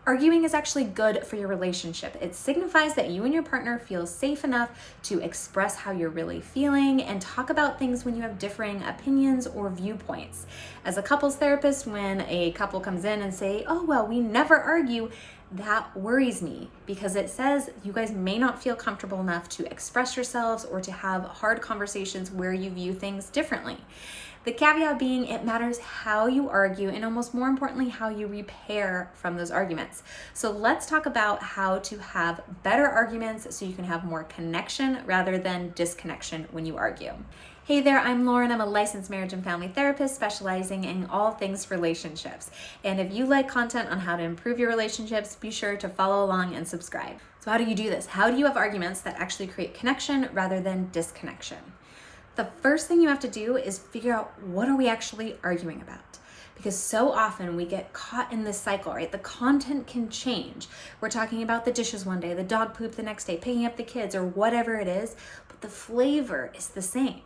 Arguing is actually good for your relationship. It signifies that you and your partner feel safe enough to express how you're really feeling and talk about things when you have differing opinions or viewpoints. As a couples therapist, when a couple comes in and say, oh, well, we never argue, that worries me because it says you guys may not feel comfortable enough to express yourselves or to have hard conversations where you view things differently. The caveat being, it matters how you argue and almost more importantly, how you repair from those arguments. So let's talk about how to have better arguments so you can have more connection rather than disconnection when you argue. Hey there, I'm Lauren. I'm a licensed marriage and family therapist specializing in all things relationships. And if you like content on how to improve your relationships, be sure to follow along and subscribe. So how do you do this? How do you have arguments that actually create connection rather than disconnection? The first thing you have to do is figure out, what are we actually arguing about? Because so often we get caught in this cycle, right? The content can change. We're talking about the dishes one day, the dog poop the next day, picking up the kids, or whatever it is, but the flavor is the same.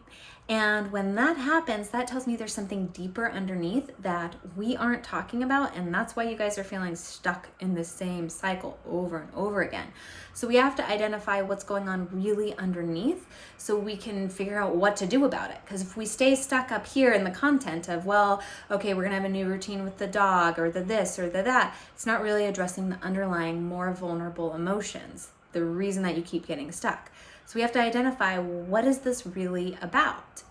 And when that happens, that tells me there's something deeper underneath that we aren't talking about, and that's why you guys are feeling stuck in the same cycle over and over again. So we have to identify what's going on really underneath so we can figure out what to do about it. Because if we stay stuck up here in the content of, well, okay, we're gonna have a new routine with the dog or the this or the that, it's not really addressing the underlying more vulnerable emotions, the reason that you keep getting stuck. So we have to identify, what is this really about?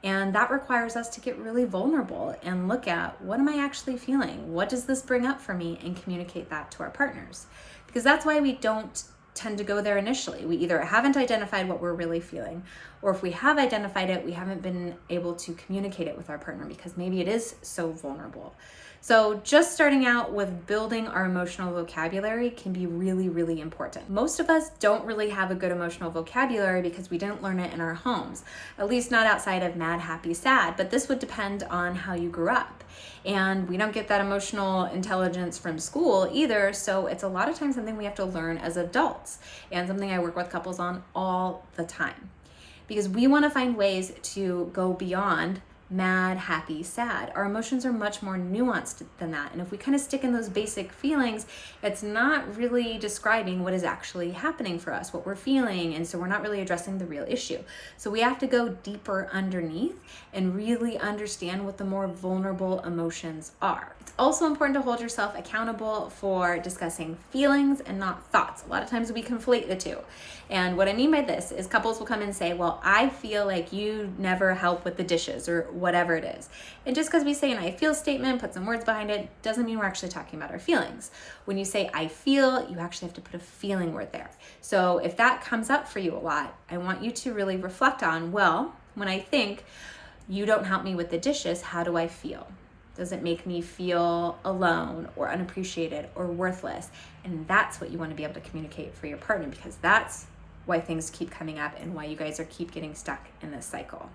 And that requires us to get really vulnerable and look at, what am I actually feeling? What does this bring up for me? And communicate that to our partners. Because that's why we don't tend to go there initially. We either haven't identified what we're really feeling, or if we have identified it, we haven't been able to communicate it with our partner because maybe it is so vulnerable. So just starting out with building our emotional vocabulary can be really, really important. Most of us don't really have a good emotional vocabulary because we didn't learn it in our homes, at least not outside of mad, happy, sad, but this would depend on how you grew up. And we don't get that emotional intelligence from school either, so it's a lot of times something we have to learn as adults, and something I work with couples on all the time. Because we want to find ways to go beyond mad, happy, sad. Our emotions are much more nuanced than that. And if we kind of stick in those basic feelings, it's not really describing what is actually happening for us, what we're feeling. And so we're not really addressing the real issue. So we have to go deeper underneath and really understand what the more vulnerable emotions are. It's also important to hold yourself accountable for discussing feelings and not thoughts. A lot of times we conflate the two. And what I mean by this is couples will come and say, well, I feel like you never help with the dishes or whatever it is. And just because we say an I feel statement, put some words behind it, doesn't mean we're actually talking about our feelings. When you say I feel, you actually have to put a feeling word there. So if that comes up for you a lot, I want you to really reflect on, well, when I think you don't help me with the dishes, how do I feel? Does it make me feel alone or unappreciated or worthless? And that's what you want to be able to communicate for your partner, because that's why things keep coming up and why you guys keep getting stuck in this cycle.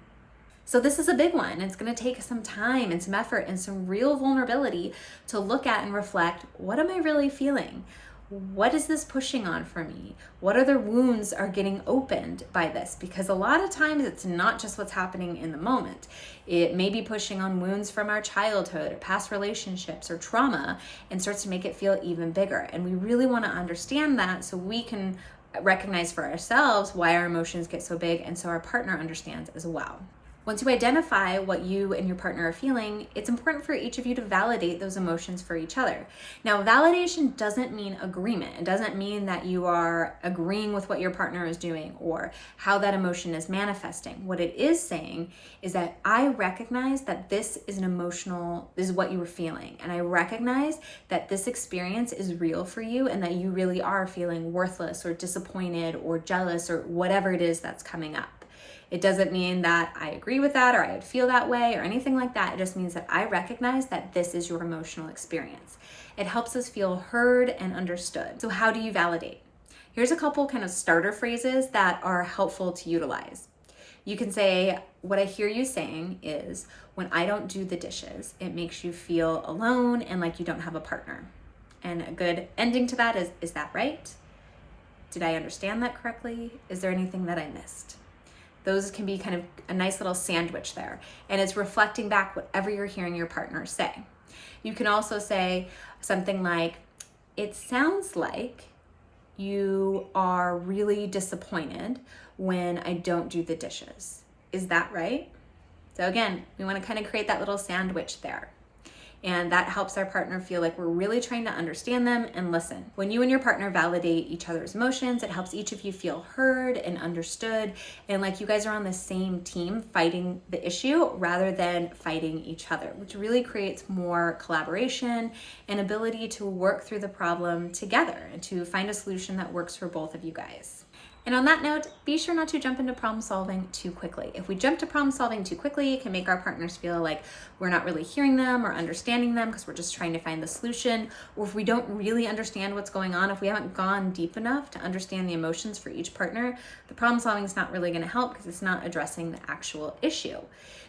So this is a big one. It's going to take some time and some effort and some real vulnerability to look at and reflect, what am I really feeling? What is this pushing on for me? What other wounds are getting opened by this? Because a lot of times it's not just what's happening in the moment. It may be pushing on wounds from our childhood or past relationships or trauma, and starts to make it feel even bigger. And we really want to understand that so we can recognize for ourselves why our emotions get so big, and so our partner understands as well. Once you identify what you and your partner are feeling, it's important for each of you to validate those emotions for each other. Now, validation doesn't mean agreement. It doesn't mean that you are agreeing with what your partner is doing or how that emotion is manifesting. What it is saying is that I recognize that this is this is what you were feeling. And I recognize that this experience is real for you and that you really are feeling worthless or disappointed or jealous or whatever it is that's coming up. It doesn't mean that I agree with that or I would feel that way or anything like that. It just means that I recognize that this is your emotional experience. It helps us feel heard and understood. So how do you validate? Here's a couple kind of starter phrases that are helpful to utilize. You can say, what I hear you saying is, when I don't do the dishes, it makes you feel alone and like you don't have a partner. And a good ending to that is that right? Did I understand that correctly? Is there anything that I missed? Those can be kind of a nice little sandwich there. And it's reflecting back whatever you're hearing your partner say. You can also say something like, it sounds like you are really disappointed when I don't do the dishes. Is that right? So again, we want to kind of create that little sandwich there. And that helps our partner feel like we're really trying to understand them and listen. When you and your partner validate each other's emotions, it helps each of you feel heard and understood, and like you guys are on the same team fighting the issue rather than fighting each other, which really creates more collaboration and ability to work through the problem together and to find a solution that works for both of you guys. And on that note, be sure not to jump into problem solving too quickly. If we jump to problem solving too quickly, it can make our partners feel like we're not really hearing them or understanding them because we're just trying to find the solution. Or if we don't really understand what's going on, if we haven't gone deep enough to understand the emotions for each partner, the problem solving is not really going to help because it's not addressing the actual issue.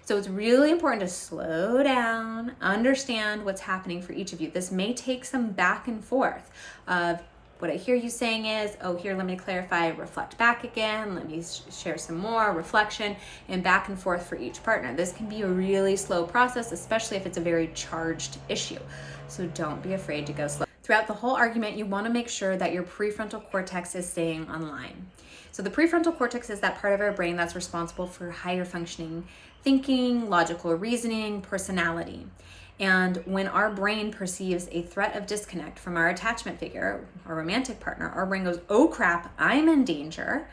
So it's really important to slow down, understand what's happening for each of you. This may take some back and forth of, what I hear you saying is, oh, here, let me clarify, reflect back again, let me share some more reflection, and back and forth for each partner. This can be a really slow process, especially if it's a very charged issue. So don't be afraid to go slow. Throughout the whole argument, you want to make sure that your prefrontal cortex is staying online. So the prefrontal cortex is that part of our brain that's responsible for higher functioning thinking, logical reasoning, personality. And when our brain perceives a threat of disconnect from our attachment figure, our romantic partner, our brain goes, oh crap, I'm in danger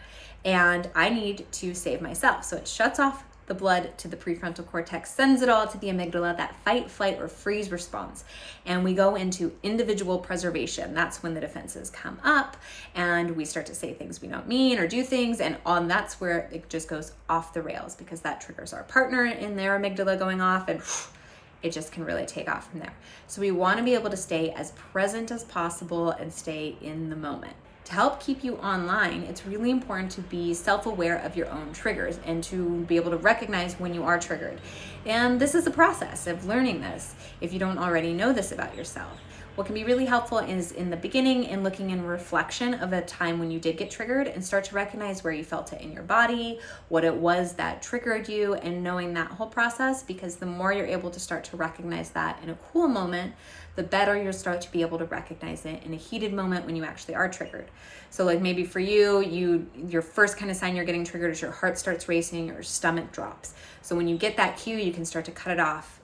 and I need to save myself. So it shuts off the blood to the prefrontal cortex, sends it all to the amygdala, that fight, flight, or freeze response. And we go into individual preservation. That's when the defenses come up and we start to say things we don't mean or do things. And that's where it just goes off the rails because that triggers our partner in their amygdala going off, and it just can really take off from there. So we want to be able to stay as present as possible and stay in the moment. To help keep you online, it's really important to be self-aware of your own triggers and to be able to recognize when you are triggered. And this is a process of learning this if you don't already know this about yourself. What can be really helpful is in the beginning in looking in reflection of a time when you did get triggered and start to recognize where you felt it in your body, what it was that triggered you, and knowing that whole process, because the more you're able to start to recognize that in a cool moment, the better you'll start to be able to recognize it in a heated moment when you actually are triggered. So like maybe for you, your first kind of sign you're getting triggered is your heart starts racing, your stomach drops. So when you get that cue, you can start to cut it off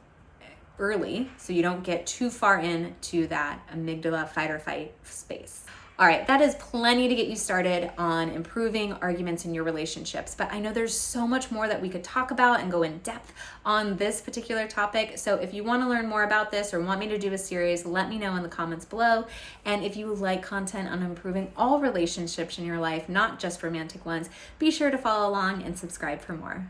early so you don't get too far into that amygdala fight or fight space. All right, that is plenty to get you started on improving arguments in your relationships, but I know there's so much more that we could talk about and go in depth on this particular topic. So if you want to learn more about this or want me to do a series, let me know in the comments below. And if you like content on improving all relationships in your life, not just romantic ones, be sure to follow along and subscribe for more.